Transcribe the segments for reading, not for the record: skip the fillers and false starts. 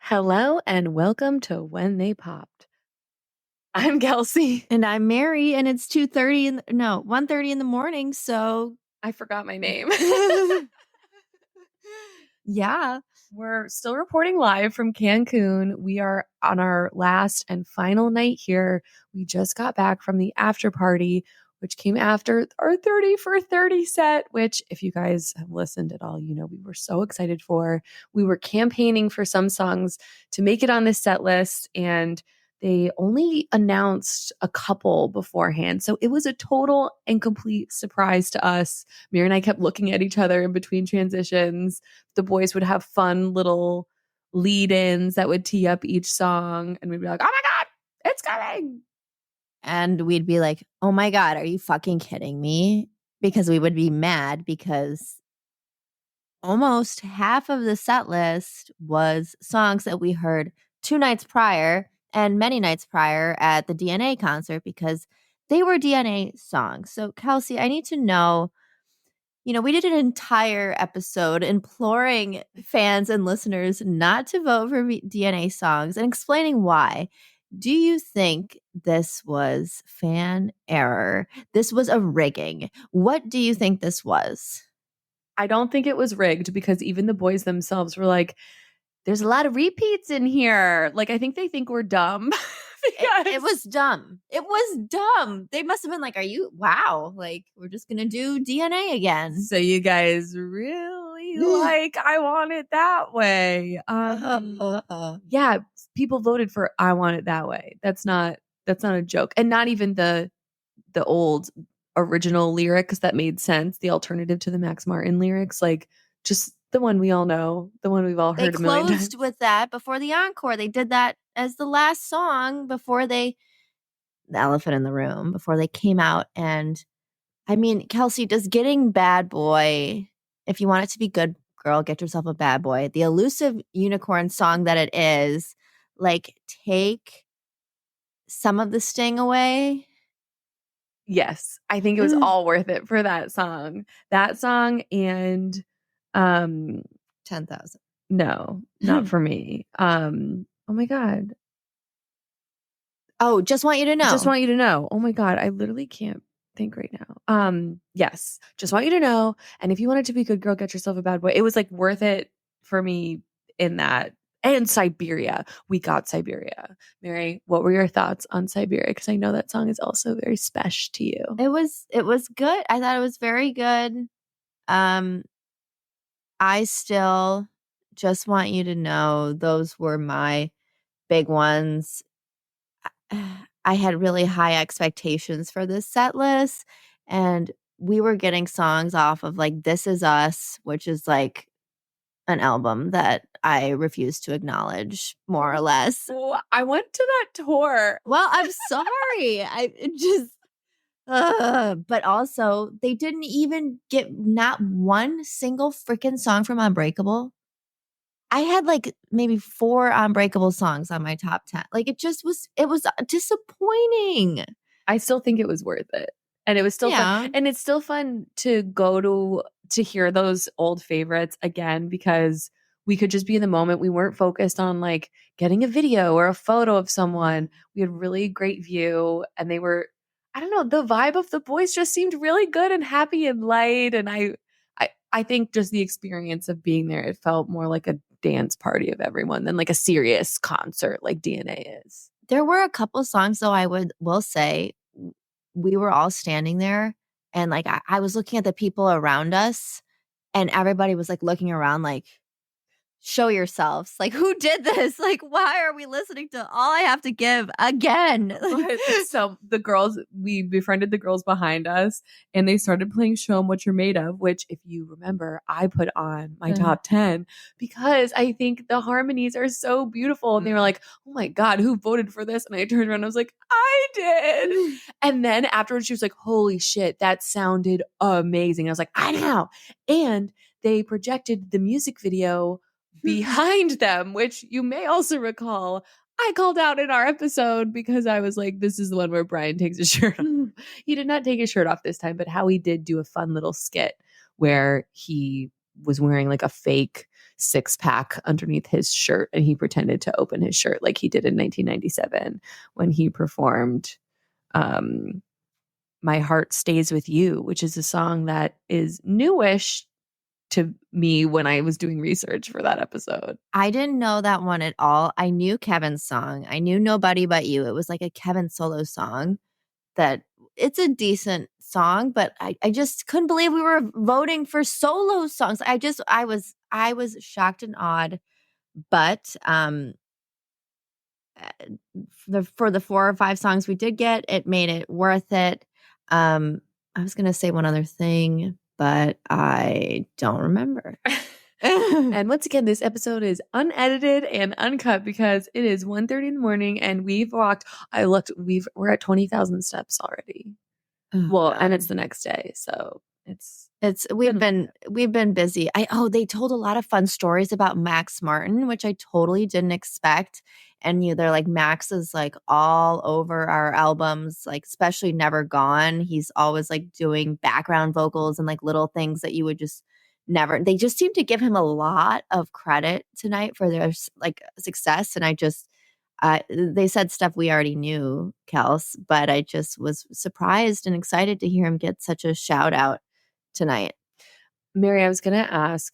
Hello and welcome to When They Popped. I'm Kelsey. And I'm Mary, and it's 1:30 in the morning, so I forgot my name. yeah. We're still reporting live from Cancun. We are on our last and final night here. We just got back from the after party, which came after our 30 for 30 set, which, if you guys have listened at all, you know we were so excited for. We were campaigning for some songs to make it on this set list, and they only announced a couple beforehand. So it was a total and complete surprise to us. Mira and I kept looking at each other in between transitions. The boys would have fun little lead-ins that would tee up each song, and we'd be like, oh my God, it's coming. And we'd be like, oh my God, are you fucking kidding me? Because we would be mad because almost half of the set list was songs that we heard 2 nights prior and many nights prior at the DNA concert because they were DNA songs. So, Kelsey, I need to know. We did an entire episode imploring fans and listeners not to vote for DNA songs and explaining why. Do you think this was fan error? This was a rigging. What do you think this was? I don't think it was rigged because even the boys themselves were like, there's a lot of repeats in here. Like, I think they think we're dumb. It was dumb. It was dumb. They must have been like, wow, like, we're just going to do DNA again. So you guys really like I Want It That Way. Yeah, people voted for I Want It That Way. That's not a joke. And not even the old original lyrics that made sense, the alternative to the Max Martin lyrics, like just the one we all know, the one we've all heard a million times. They closed with that before the encore. They did that as the last song before the elephant in the room, before they came out. And I mean, Kelsey, does getting Bad Boy, if you want it to be good, girl, get yourself a bad boy, the elusive unicorn song that it is, like, take some of the sting away? Yes, I think it was all worth it for that song. That song and 10,000. No, not for me. Oh my God. Oh, Just Want You to Know. Just Want You to Know. Oh my God, I literally can't think right now. Yes, Just Want You to Know. And if you wanted to be a good girl, get yourself a bad boy. It was like worth it for me in that. And Siberia. We got Siberia. Mary, what were your thoughts on Siberia? Because I know that song is also very special to you. It was good. I thought it was very good. I still Just Want You to Know. Those were my big ones. I had really high expectations for this set list, and we were getting songs off of like This Is Us, which is like an album that I refuse to acknowledge, more or less. Oh, I went to that tour. Well, I'm sorry. But also they didn't even get not one single freaking song from Unbreakable. I had like maybe 4 Unbreakable songs on my top 10. Like it was disappointing. I still think it was worth it. And it was still fun. And it's still fun to go to hear those old favorites again because we could just be in the moment. We weren't focused on like getting a video or a photo of someone. We had really great view and they were, I don't know, the vibe of the boys just seemed really good and happy and light. And I think just the experience of being there, it felt more like a dance party of everyone than like a serious concert like DNA is. There were a couple songs though will say we were all standing there and like I was looking at the people around us and everybody was like looking around like, show yourselves. Like, who did this? Like, why are we listening to All I Have to Give again? So the girls, we befriended the girls behind us and they started playing Show 'Em What You're Made Of, which if you remember, I put on my top 10 because I think the harmonies are so beautiful. And they were like, oh my God, who voted for this? And I turned around and I was like, I did. And then afterwards she was like, holy shit, that sounded amazing. I was like, I know. And they projected the music video behind them, which you may also recall I called out in our episode because I was like, this is the one where Brian takes his shirt off. He did not take his shirt off this time, but Howie did do a fun little skit where he was wearing like a fake 6-pack underneath his shirt, and he pretended to open his shirt like he did in 1997 when he performed My Heart Stays With You, which is a song that is newish to me when I was doing research for that episode. I didn't know that one at all. I knew Kevin's song. I knew Nobody But You. It was like a Kevin solo song that it's a decent song, but I just couldn't believe we were voting for solo songs. I was shocked and awed, but for the 4 or 5 songs we did get, it made it worth it. I was gonna say one other thing, but I don't remember. And once again, this episode is unedited and uncut because it is 1:30 in the morning and we've walked. I looked, we're at 20,000 steps already. Oh, well, God. and it's the next day, so we've been busy. They told a lot of fun stories about Max Martin, which I totally didn't expect. And they're like, Max is like all over our albums, like especially Never Gone. He's always like doing background vocals and like little things that you would just never. They just seem to give him a lot of credit tonight for their like success. And they said stuff we already knew, Kels, but I just was surprised and excited to hear him get such a shout out tonight. Mary, I was going to ask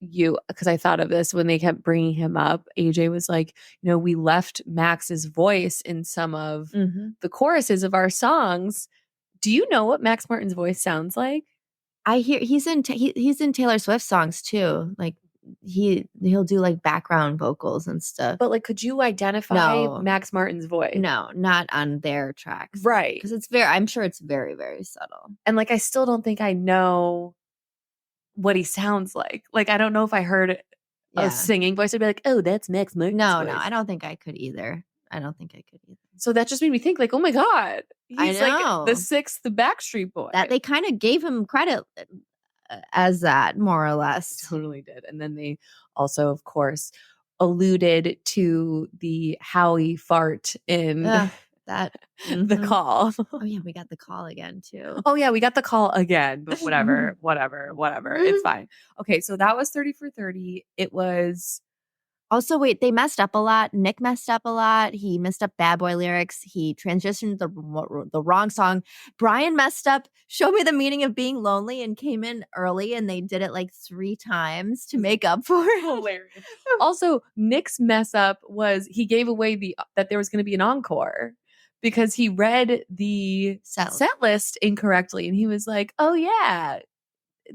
you, because I thought of this when they kept bringing him up. AJ was like, we left Max's voice in some of the choruses of our songs. Do you know what Max Martin's voice sounds like? I hear he's in Taylor Swift songs too. Like he'll do like background vocals and stuff. But like, could you identify Max Martin's voice? No, not on their tracks. Right. Because I'm sure it's very, very subtle. And like, I still don't think I know what he sounds like. Like, I don't know if I heard a singing voice, I'd be like, oh, that's Max Martin's voice. No, I don't think I could either. So that just made me think like, oh my God, he's like the 6th Backstreet Boy. That they kind of gave him credit as that, more or less. Totally did. And then they also, of course, alluded to the Howie fart in that the call. Oh yeah, we got the call again too. Oh yeah, we got the call again, but whatever. It's fine. Okay, so that was 30 for 30. It was also, wait, they messed up a lot. Nick messed up a lot. He messed up Bad Boy lyrics. He transitioned the wrong song. Brian messed up Show Me the Meaning of Being Lonely and came in early, and they did it like 3 times to make up for it. Hilarious. Also, Nick's mess up was he gave away that there was going to be an encore because he read the set list incorrectly, and he was like, oh yeah,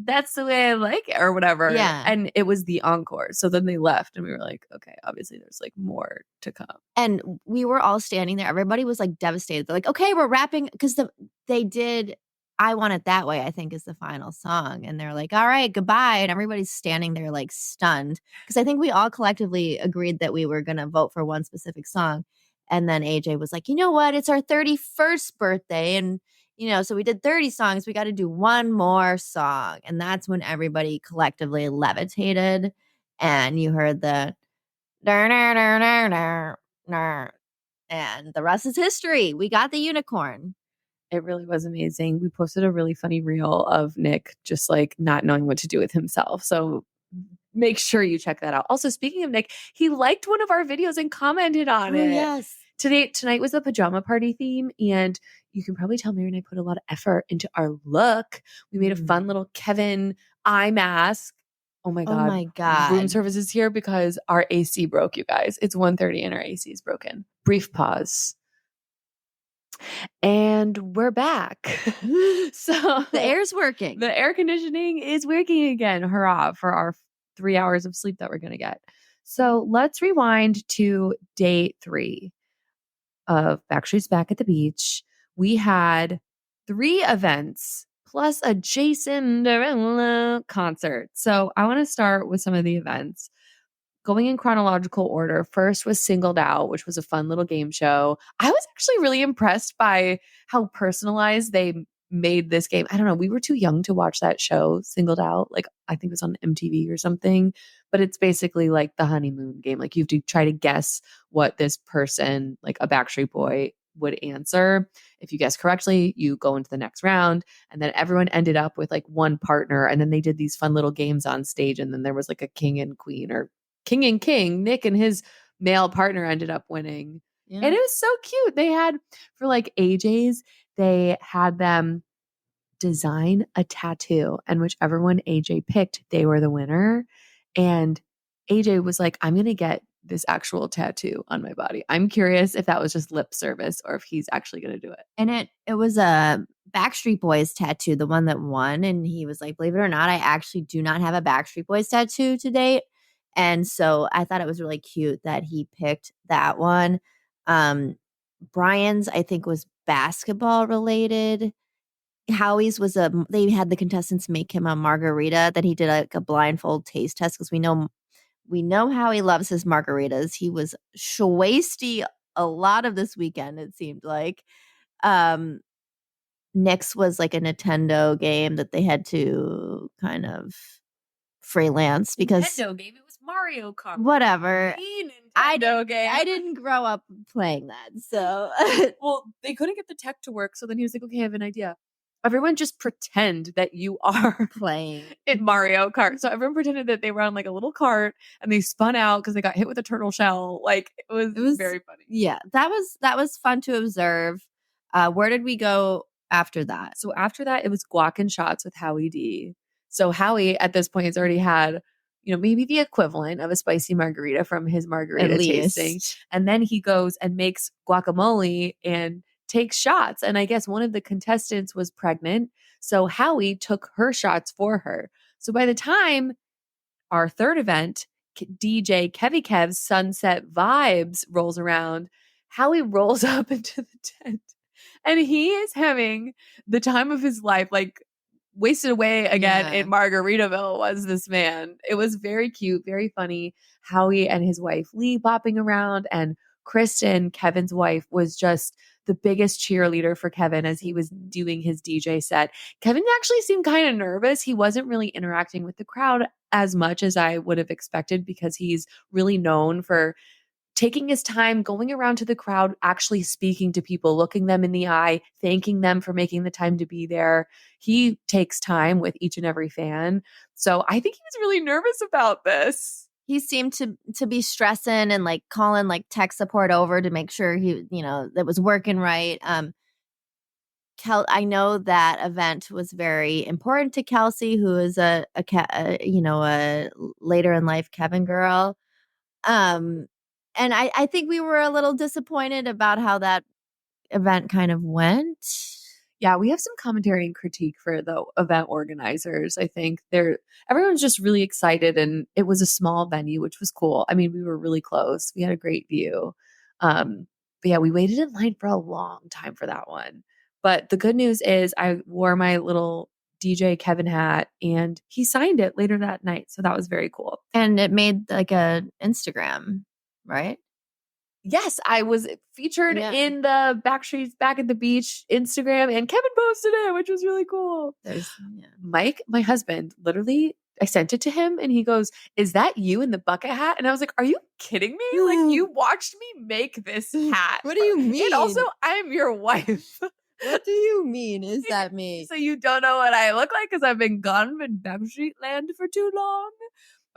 that's the way I like it or whatever. Yeah. And it was the encore. So then they left and we were like, okay, obviously there's like more to come. And we were all standing there. Everybody was like devastated. They're like, okay, we're wrapping. Because they did I Want It That Way, I think is the final song. And they're like, all right, goodbye. And everybody's standing there like stunned. Because I think we all collectively agreed that we were going to vote for one specific song. And then AJ was like, you know what? It's our 31st birthday. And so we did 30 songs. We got to do one more song. And that's when everybody collectively levitated. And you heard the and the rest is history. We got the unicorn. It really was amazing. We posted a really funny reel of Nick just like not knowing what to do with himself. So make sure you check that out. Also, speaking of Nick, he liked one of our videos and commented on it. Yes. Tonight was the pajama party theme, and you can probably tell Mary and I put a lot of effort into our look. We made a fun little Kevin eye mask. Oh my God. Room service is here because our AC broke, you guys. It's 1:30 and our AC is broken. Brief pause. And we're back. So the air's working. The air conditioning is working again. Hurrah for our 3 hours of sleep that we're going to get. So let's rewind to day 3 of Backstreet's Back at the Beach. We had 3 events plus a Jason Derulo concert. So I want to start with some of the events. Going in chronological order, first was Singled Out, which was a fun little game show. I was actually really impressed by how personalized they made this game. I don't know. We were too young to watch that show, Singled Out. Like, I think it was on MTV or something. But it's basically like the honeymoon game. Like, you have to try to guess what this person, like a Backstreet Boy, would answer. If you guess correctly, you go into the next round. And then everyone ended up with like one partner. And then they did these fun little games on stage. And then there was like a king and queen or king and king. Nick and his male partner ended up winning. Yeah. And it was so cute. They had, for like AJ's, they had them design a tattoo, and whichever one AJ picked, they were the winner. And AJ was like, I'm going to get this actual tattoo on my body. I'm curious if that was just lip service or if he's actually going to do it. And it was a Backstreet Boys tattoo, the one that won. And he was like, believe it or not, I actually do not have a Backstreet Boys tattoo to date. And so I thought it was really cute that he picked that one. Brian's, I think, was basketball related. Howie's was they had the contestants make him a margarita that he did like a blindfold taste test because we know how he loves his margaritas. He was shwasty a lot of this weekend, it seemed like. Nick's was like a Nintendo game that they had to kind of freelance because Nintendo game, it was Mario Kart. Whatever. Nintendo game. I didn't grow up playing that, so well, they couldn't get the tech to work, so then he was like, okay, I have an idea. Everyone just pretend that you are playing in Mario Kart. So everyone pretended that they were on like a little cart and they spun out because they got hit with a turtle shell. Like it was very funny. Yeah, that was fun to observe. Where did we go after that? So after that, it was guac and shots with Howie D. So Howie at this point has already had, maybe the equivalent of a spicy margarita from his margarita tasting. And then he goes and makes guacamole and takes shots. And I guess one of the contestants was pregnant. So Howie took her shots for her. So by the time our third event, DJ Kevy Kev's Sunset Vibes rolls around, Howie rolls up into the tent and he is having the time of his life, like wasted away again in Margaritaville was this man. It was very cute, very funny. Howie and his wife Lee bopping around, and Kristen, Kevin's wife, was just the biggest cheerleader for Kevin as he was doing his DJ set. Kevin actually seemed kind of nervous. He wasn't really interacting with the crowd as much as I would have expected because he's really known for taking his time, going around to the crowd, actually speaking to people, looking them in the eye, thanking them for making the time to be there. He takes time with each and every fan. So I think he was really nervous about this. He seemed to be stressing and like calling like tech support over to make sure he, that was working right. I know that event was very important to Kelsey, who is a later in life Kevin girl. And I think we were a little disappointed about how that event kind of went. Yeah, we have some commentary and critique for the event organizers. I think everyone's just really excited, and it was a small venue, which was cool. I mean, we were really close. We had a great view. But yeah, we waited in line for a long time for that one. But the good news is I wore my little DJ Kevin hat and he signed it later that night. So that was very cool. And it made like a Instagram, right? Yes, I was featured in the Backstreet's Back at the Beach Instagram, and Kevin posted it, which was really cool. Mike, my husband, literally, I sent it to him and he goes, "Is that you in the bucket hat?" And I was like, "Are you kidding me? Like, you watched me make this hat. What do you mean? And also, I'm your wife." What do you mean? Is that me? So you don't know what I look like because I've been gone in Backstreet land for too long?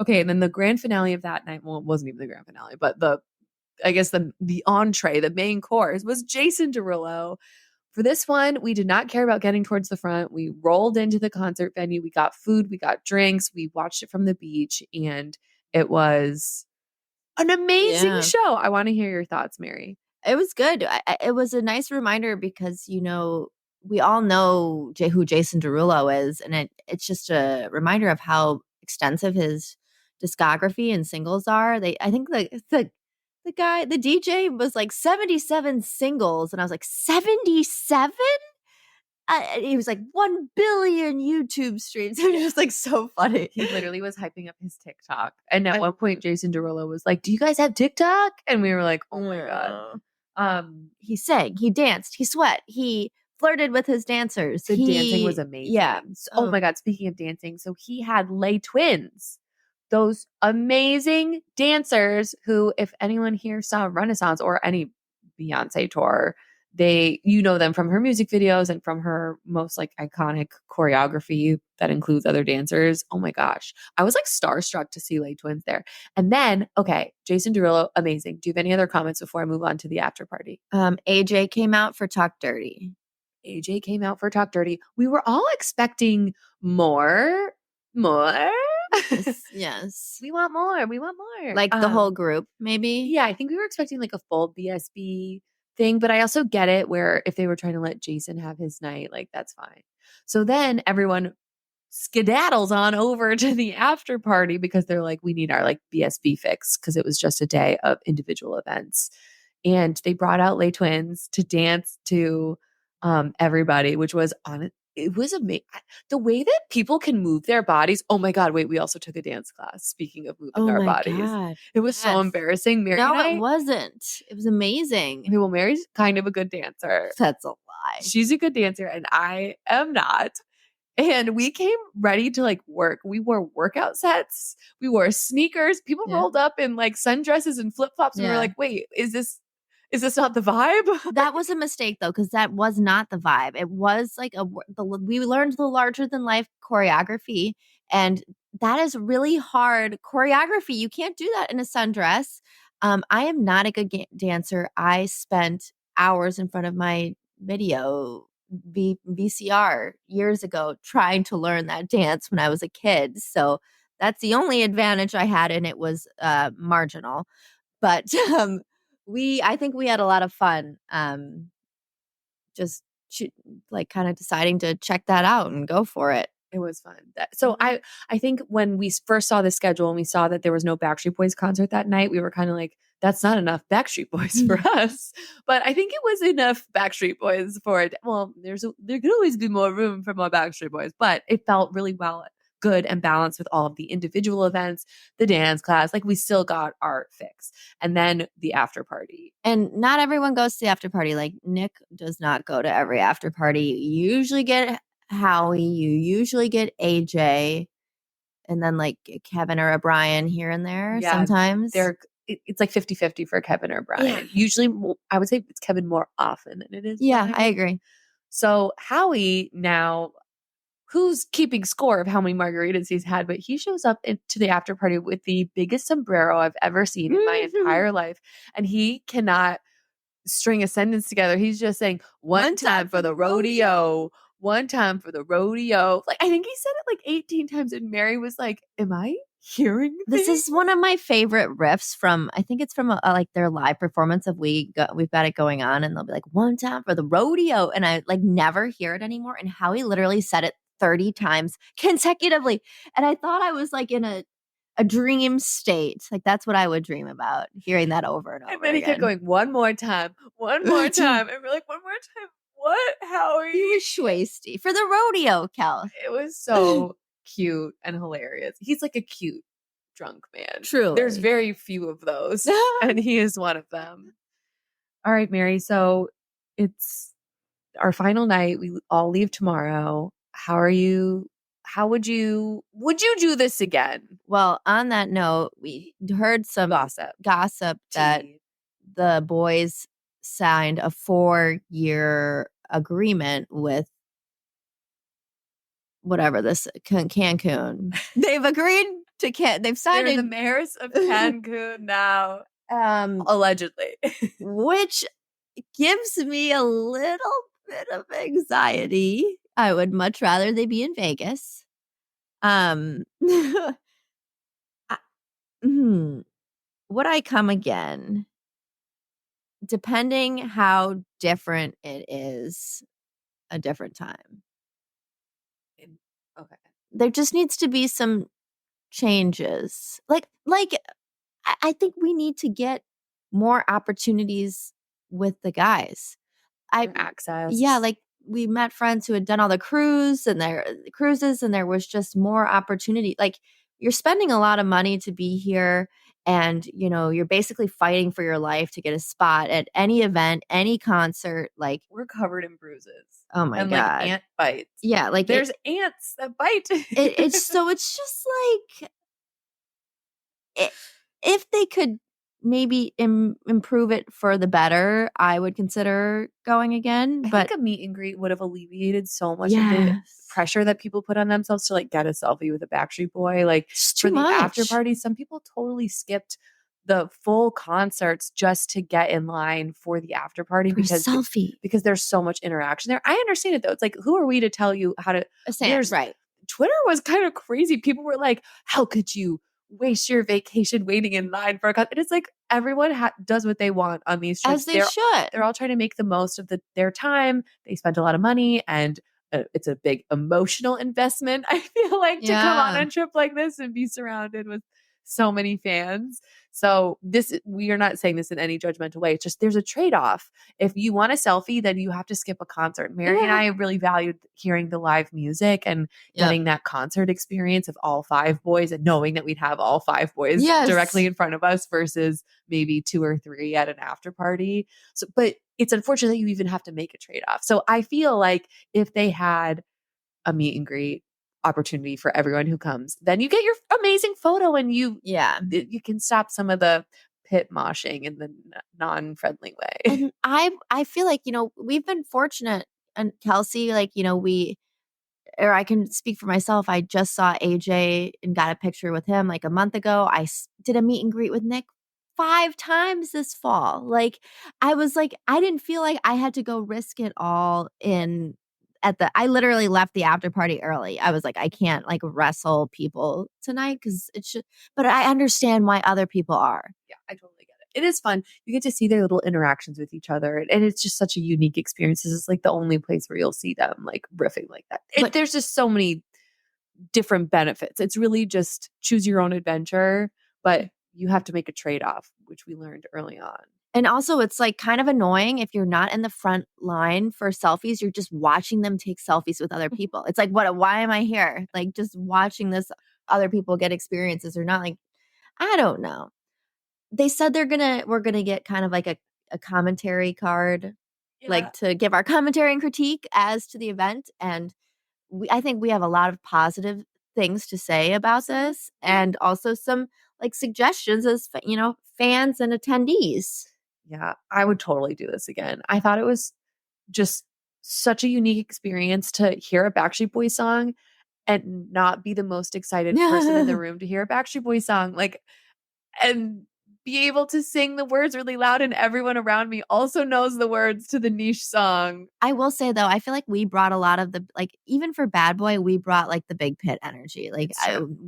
Okay, and then the grand finale of that night, well, it wasn't even the grand finale, but the entree, the main course, was Jason Derulo. For this one, we did not care about getting towards the front. We rolled into the concert venue. We got food. We got drinks. We watched it from the beach. And it was an amazing show. I want to hear your thoughts, Mary. It was good. It was a nice reminder because, we all know who Jason Derulo is. And it's just a reminder of how extensive his discography and singles are. I think the guy, the DJ was like 77 singles. And I was like, 77? He was like 1 billion YouTube streams. It was just like so funny. He literally was hyping up his TikTok. And at one point, Jason Derulo was like, "Do you guys have TikTok?" And we were like, "Oh my God." He sang, he danced, he sweat, he flirted with his dancers. The dancing was amazing. Yeah. Oh my God. Speaking of dancing, so he had Lay Twins. Those amazing dancers who, if anyone here saw Renaissance or any Beyonce tour, you know them from her music videos and from her most like iconic choreography that includes other dancers. Oh my gosh. I was like starstruck to see Lay Twins there. And then, okay, Jason Derulo, amazing. Do you have any other comments before I move on to the after party? AJ came out for Talk Dirty. AJ came out for Talk Dirty. We were all expecting more. Yes. We want more. We want more. Like the whole group, maybe? Yeah, I think we were expecting like a full BSB thing, but I also get it where if they were trying to let Jason have his night, like that's fine. So then everyone skedaddles on over to the after party because they're like, we need our like BSB fix because it was just a day of individual events. And they brought out Lay Twins to dance to everybody, which was on it was amazing. The way that people can move their bodies. Oh my God, wait, we also took a dance class. Speaking of moving our bodies. God. It was so embarrassing. Mary No, and I, it wasn't. It was amazing. well, Mary's kind of a good dancer. That's a lie. She's a good dancer and I am not. And we came ready to like work. We wore workout sets. We wore sneakers. People rolled up in like sundresses and flip-flops. And we were like, wait, is this not the vibe? That was a mistake though, because that was not the vibe. It was like we learned the larger than life choreography, and that is really hard choreography. You can't do that in a sundress. I am not a good dancer. I spent hours in front of my VCR years ago trying to learn that dance when I was a kid. So that's the only advantage I had, and it was marginal. But I think we had a lot of fun. Just like kind of deciding to check that out and go for it. It was fun. So I think when we first saw the schedule and we saw that there was no Backstreet Boys concert that night, we were kind of like, that's not enough Backstreet Boys for us. But I think it was enough Backstreet Boys for it. Well, there could always be more room for more Backstreet Boys, but it felt really good and balanced with all of the individual events, the dance class. Like we still got our fix. And then the after party. And not everyone goes to the after party. Like Nick does not go to every after party. You usually get Howie, you usually get AJ, and then like Kevin or O'Brien here and there sometimes. It's like 50-50 for Kevin or O'Brien. Yeah. Usually, I would say it's Kevin more often than it is. Yeah, Brian. I agree. So Howie now, who's keeping score of how many margaritas he's had, but he shows up to the after party with the biggest sombrero I've ever seen in my entire life. And he cannot string a sentence together. He's just saying, one time for the rodeo. One time for the rodeo. Like, I think he said it like 18 times. And Mary was like, am I hearing this? This is one of my favorite riffs from, I think it's from like their live performance of We've Got It Going On. And they'll be like, one time for the rodeo. And I like never hear it anymore. And Howie literally said it 30 times consecutively. And I thought I was like in a dream state. Like that's what I would dream about, hearing that over and over. And then he kept going, one more time, one more time. And we're like, one more time. What? Howie? He was schwasty for the rodeo, Kel. It was so cute and hilarious. He's like a cute drunk man. Truly. There's very few of those. And he is one of them. All right, Mary. So it's our final night. We all leave tomorrow. How are you? How would you do this again? Well, on that note, we heard some gossip that the boys signed a 4-year agreement with whatever this Cancun. They've agreed to they've signed. They're the mayors of Cancun now, allegedly, which gives me a little bit of anxiety. I would much rather they be in Vegas. Would I come again? Depending how different it is, a different time. Okay. There just needs to be some changes. Like I think we need to get more opportunities with the guys. Access. Yeah, like we met friends who had done all the cruises, and there was just more opportunity. Like you're spending a lot of money to be here, and you know you're basically fighting for your life to get a spot at any event, any concert. Like we're covered in bruises. Oh my God. Like ant bites. Yeah, like there's ants that bite. It's just like if they could maybe improve it for the better, I would consider going again. I But think a meet and greet would have alleviated so much of the yes, pressure that people put on themselves to like get a selfie with a Backstreet Boy. Like it's for too the after much party, some people totally skipped the full concerts just to get in line for the after party for a selfie. because there's so much interaction there. I understand it though. It's like, who are we to tell you how to? There's Right. Twitter was kind of crazy. People were like, how could you waste your vacation waiting in line for a concert? And it's like everyone does what they want on these trips. As they should. They're all trying to make the most of their time. They spent a lot of money and it's a big emotional investment. I feel like to come on Yeah. a trip like this and be surrounded with so many fans. So we are not saying this in any judgmental way. It's just there's a trade-off. If you want a selfie, then you have to skip a concert. Mary and I really valued hearing the live music and getting that concert experience of all five boys and knowing that we'd have all five boys directly in front of us versus maybe two or three at an after party. So, but it's unfortunate that you even have to make a trade-off. So I feel like if they had a meet and greet opportunity for everyone who comes, then you get your amazing photo and you can stop some of the pit moshing in the non-friendly way. And I feel like, we've been fortunate, and Kelsey, like, or I can speak for myself. I just saw AJ and got a picture with him like a month ago. I did a meet and greet with Nick 5 times this fall. Like, I was like, I didn't feel like I had to go risk it all I literally left the after party early. I was like, I can't like wrestle people tonight because it should, but I understand why other people are. Yeah, I totally get it. It is fun. You get to see their little interactions with each other. And it's just such a unique experience. This is like the only place where you'll see them like riffing like that. There's just so many different benefits. It's really just choose your own adventure, but you have to make a trade-off, which we learned early on. And also, it's like kind of annoying if you're not in the front line for selfies. You're just watching them take selfies with other people. It's like, why am I here? Like, just watching this other people get experiences or not. Like, I don't know. They said we're gonna get kind of like a commentary card, like to give our commentary and critique as to the event. And I think we have a lot of positive things to say about this, and also some like suggestions as fans and attendees. Yeah, I would totally do this again. I thought it was just such a unique experience to hear a Backstreet Boys song and not be the most excited person in the room to hear a Backstreet Boys song. Like, and be able to sing the words really loud and everyone around me also knows the words to the niche song. I will say though, I feel like we brought a lot of the, like, even for Bad Boy, we brought like the big pit energy. Like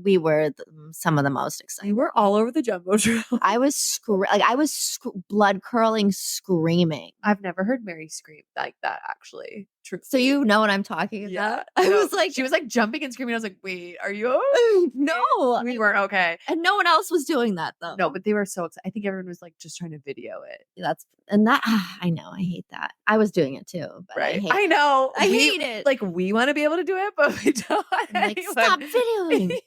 we were some of the most excited. We were all over the Jumbotron. I was blood curling screaming. I've never heard Mary scream like that actually. True. So you know what I'm talking about? I was like, she was like jumping and screaming. I was like, wait, are you okay? No, we weren't okay. And no one else was doing that though. No, but they were so excited. I think everyone was like just trying to video it. I know, I hate that. I was doing it too, but right. I know. I hate it. Like we want to be able to do it, but we don't. Like, stop videoing.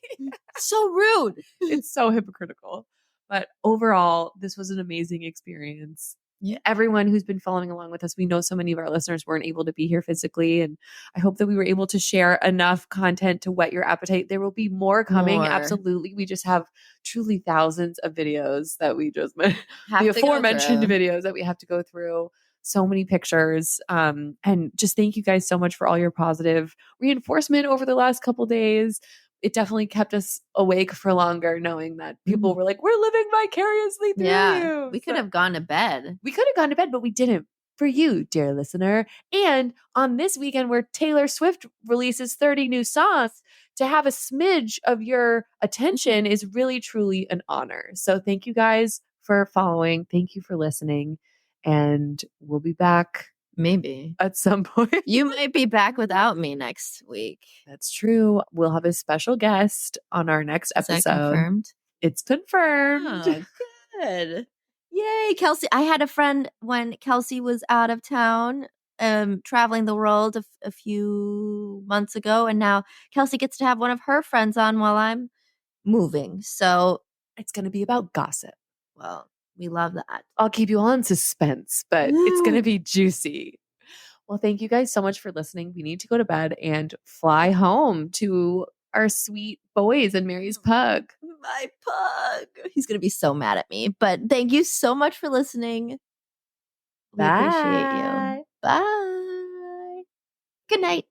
So rude. It's so hypocritical. But overall, this was an amazing experience. Yeah. Everyone who's been following along with us, we know so many of our listeners weren't able to be here physically. And I hope that we were able to share enough content to whet your appetite. There will be more coming. Absolutely. We just have truly thousands of videos that we just the aforementioned videos that we have to go through. So many pictures. And just thank you guys so much for all your positive reinforcement over the last couple days. It definitely kept us awake for longer, knowing that people were like, we're living vicariously through you. We could have gone to bed. We could have gone to bed, but we didn't. For you, dear listener. And on this weekend where Taylor Swift releases 30 new songs, to have a smidge of your attention is really, truly an honor. So thank you guys for following. Thank you for listening. And we'll be back. Maybe. At some point. You might be back without me next week. That's true. We'll have a special guest on our next episode. Is that confirmed? It's confirmed. Oh, good. Yay, Kelsey. I had a friend when Kelsey was out of town, traveling the world a few months ago. And now Kelsey gets to have one of her friends on while I'm moving. So it's going to be about gossip. Well, we love that. I'll keep you all in suspense, but it's going to be juicy. Well, thank you guys so much for listening. We need to go to bed and fly home to our sweet boys and Mary's pug. My pug. He's going to be so mad at me. But thank you so much for listening. We appreciate you. Bye. Bye. Good night.